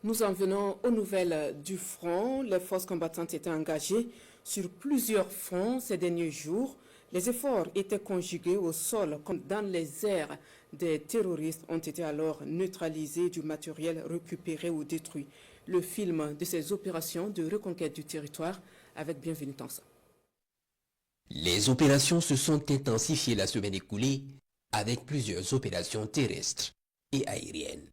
Nous en venons aux nouvelles du front. Les forces combattantes étaient engagées sur plusieurs fronts ces derniers jours. Les efforts étaient conjugués au sol comme dans les airs. Des terroristes ont été alors neutralisés, du matériel récupéré ou détruit. Le film de ces opérations de reconquête du territoire avec Bienvenue Tansa. Les opérations se sont intensifiées la semaine écoulée avec plusieurs opérations terrestres et aériennes.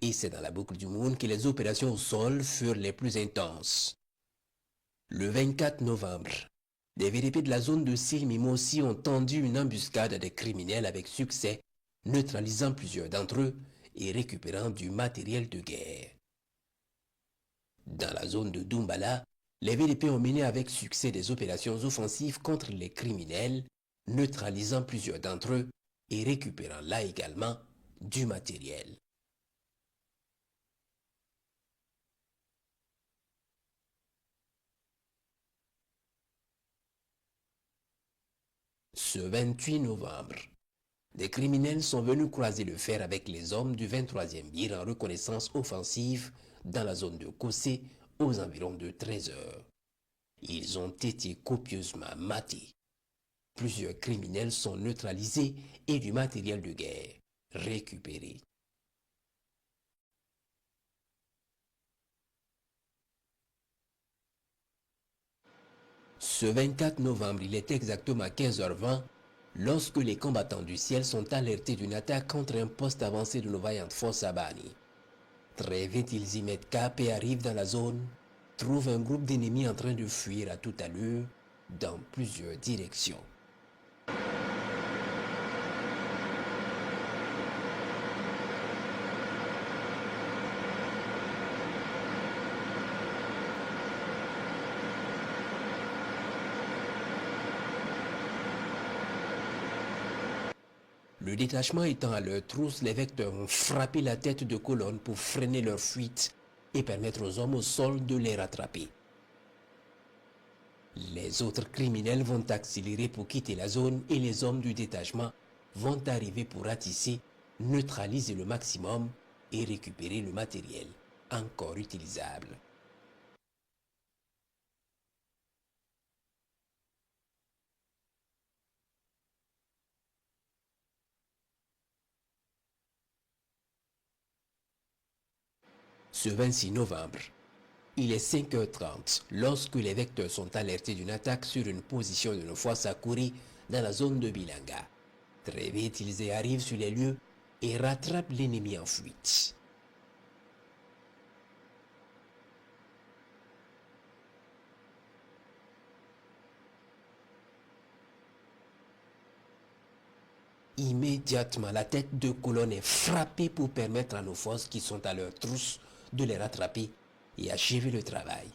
Et c'est dans la boucle du monde que les opérations au sol furent les plus intenses. Le 24 novembre, des VDP de la zone de Silmimossi ont tendu une embuscade à des criminels avec succès, neutralisant plusieurs d'entre eux et récupérant du matériel de guerre. Dans la zone de Doumbala, les VDP ont mené avec succès des opérations offensives contre les criminels, neutralisant plusieurs d'entre eux et récupérant là également du matériel. Ce 28 novembre, des criminels sont venus croiser le fer avec les hommes du 23e BIR en reconnaissance offensive dans la zone de Kossé aux environs de 13 heures. Ils ont été copieusement matés. Plusieurs criminels sont neutralisés et du matériel de guerre récupéré. Ce 24 novembre, il est exactement 15h20 lorsque les combattants du ciel sont alertés d'une attaque contre un poste avancé de nos vaillantes forces à Bani. Très vite, ils y mettent cap et arrivent dans la zone, trouvent un groupe d'ennemis en train de fuir à toute allure dans plusieurs directions. Le détachement étant à leur trousse, les vecteurs ont frappé la tête de colonne pour freiner leur fuite et permettre aux hommes au sol de les rattraper. Les autres criminels vont accélérer pour quitter la zone et les hommes du détachement vont arriver pour ratisser, neutraliser le maximum et récupérer le matériel encore utilisable. Ce 26 novembre, il est 5h30 lorsque les vecteurs sont alertés d'une attaque sur une position de nos forces Sakuri dans la zone de Bilanga. Très vite, ils y arrivent sur les lieux et rattrapent l'ennemi en fuite. Immédiatement, la tête de colonne est frappée pour permettre à nos forces qui sont à leur trousse de les rattraper et achever le travail.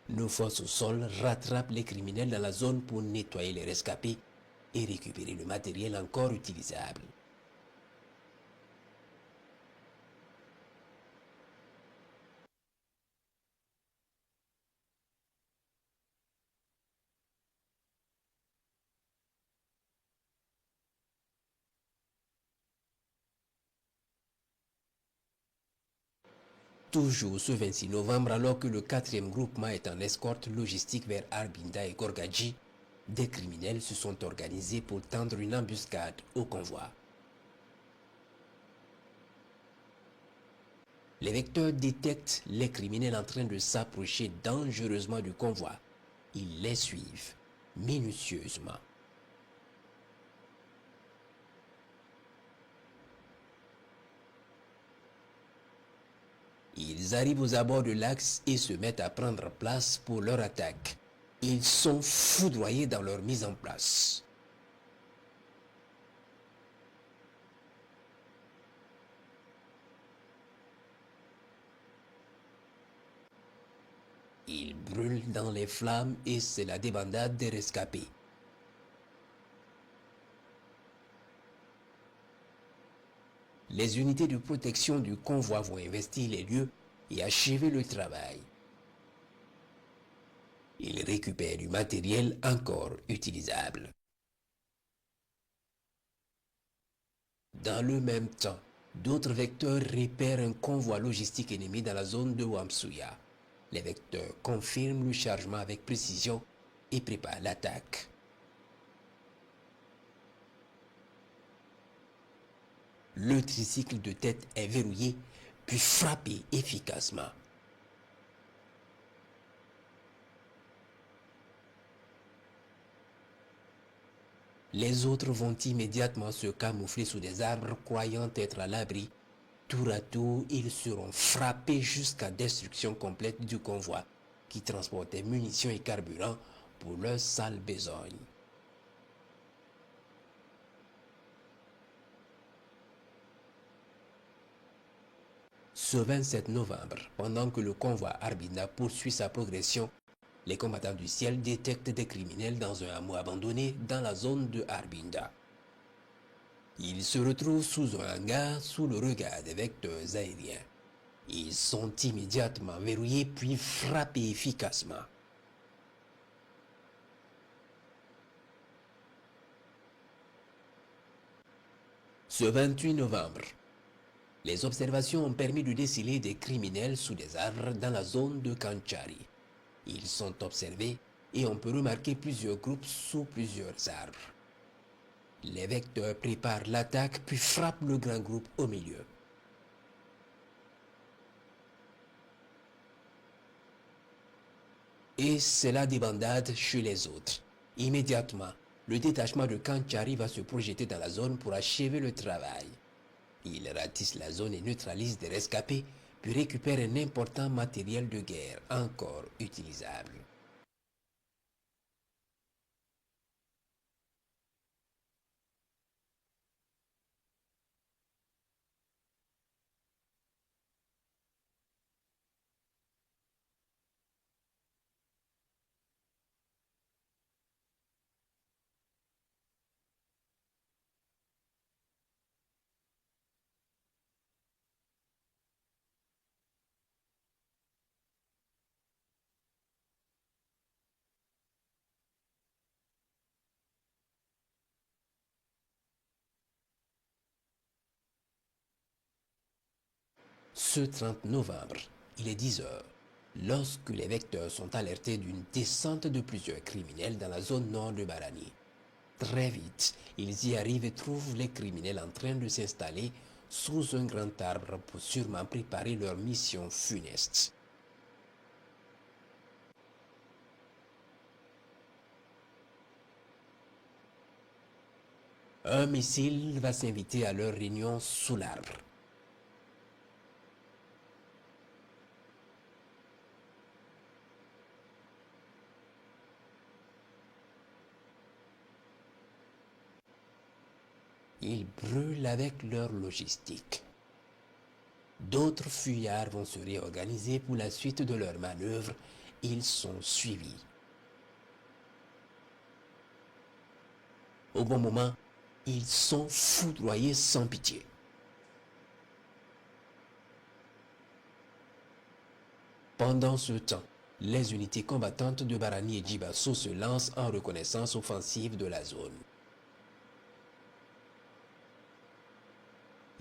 Nos forces au sol rattrapent les criminels dans la zone pour nettoyer les rescapés et récupérer le matériel encore utilisable. Toujours ce 26 novembre, alors que le 4e groupement est en escorte logistique vers Arbinda et Gorgadji, des criminels se sont organisés pour tendre une embuscade au convoi. Les vecteurs détectent les criminels en train de s'approcher dangereusement du convoi. Ils les suivent minutieusement. Ils arrivent aux abords de l'axe et se mettent à prendre place pour leur attaque. Ils sont foudroyés dans leur mise en place. Ils brûlent dans les flammes et c'est la débandade des rescapés. Les unités de protection du convoi vont investir les lieux et achever le travail. Ils récupèrent du matériel encore utilisable. Dans le même temps, d'autres vecteurs repèrent un convoi logistique ennemi dans la zone de Wamsuya. Les vecteurs confirment le chargement avec précision et préparent l'attaque. Le tricycle de tête est verrouillé puis frappé efficacement. Les autres vont immédiatement se camoufler sous des arbres croyant être à l'abri. Tour à tour, ils seront frappés jusqu'à destruction complète du convoi qui transportait munitions et carburant pour leur sale besogne. Ce 27 novembre, pendant que le convoi Arbinda poursuit sa progression, les combattants du ciel détectent des criminels dans un hameau abandonné dans la zone de Arbinda. Ils se retrouvent sous un hangar sous le regard des vecteurs aériens. Ils sont immédiatement verrouillés puis frappés efficacement. Ce 28 novembre, les observations ont permis de déceler des criminels sous des arbres dans la zone de Kanchari. Ils sont observés et on peut remarquer plusieurs groupes sous plusieurs arbres. Les vecteurs préparent l'attaque puis frappent le grand groupe au milieu. Et c'est la débandade chez les autres. Immédiatement, le détachement de Kanchari va se projeter dans la zone pour achever le travail. Il ratisse la zone et neutralise des rescapés, puis récupère un important matériel de guerre encore utilisable. Ce 30 novembre, il est 10 heures, lorsque les vecteurs sont alertés d'une descente de plusieurs criminels dans la zone nord de Barani. Très vite, ils y arrivent et trouvent les criminels en train de s'installer sous un grand arbre pour sûrement préparer leur mission funeste. Un missile va s'inviter à leur réunion sous l'arbre. Ils brûlent avec leur logistique. D'autres fuyards vont se réorganiser pour la suite de leur manœuvre. Ils sont suivis. Au bon moment, ils sont foudroyés sans pitié. Pendant ce temps, les unités combattantes de Barani et Djibasso se lancent en reconnaissance offensive de la zone.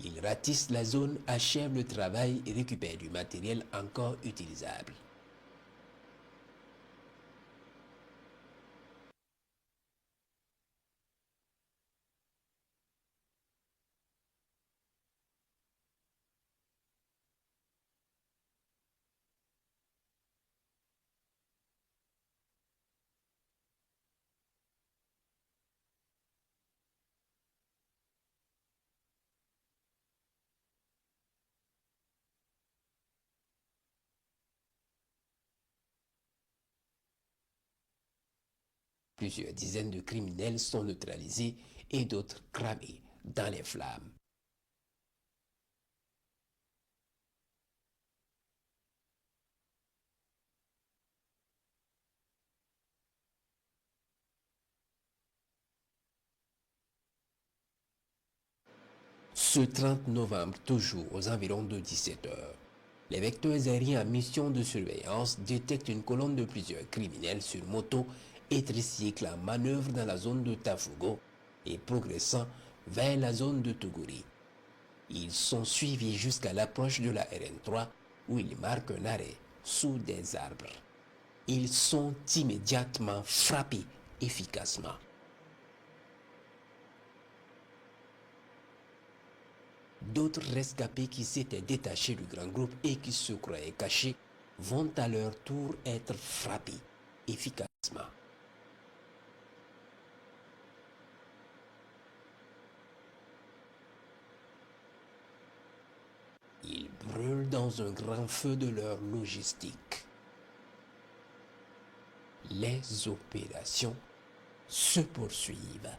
Ils ratissent la zone, achèvent le travail et récupèrent du matériel encore utilisable. Plusieurs dizaines de criminels sont neutralisés et d'autres cramés dans les flammes. Ce 30 novembre, toujours aux environs de 17 heures, les vecteurs aériens en mission de surveillance détectent une colonne de plusieurs criminels sur moto et tricycle en manœuvre dans la zone de Tafugo et progressant vers la zone de Tuguri. Ils sont suivis jusqu'à l'approche de la RN3 où ils marquent un arrêt sous des arbres. Ils sont immédiatement frappés efficacement. D'autres rescapés qui s'étaient détachés du grand groupe et qui se croyaient cachés vont à leur tour être frappés efficacement. Ils brûlent dans un grand feu de leur logistique. Les opérations se poursuivent.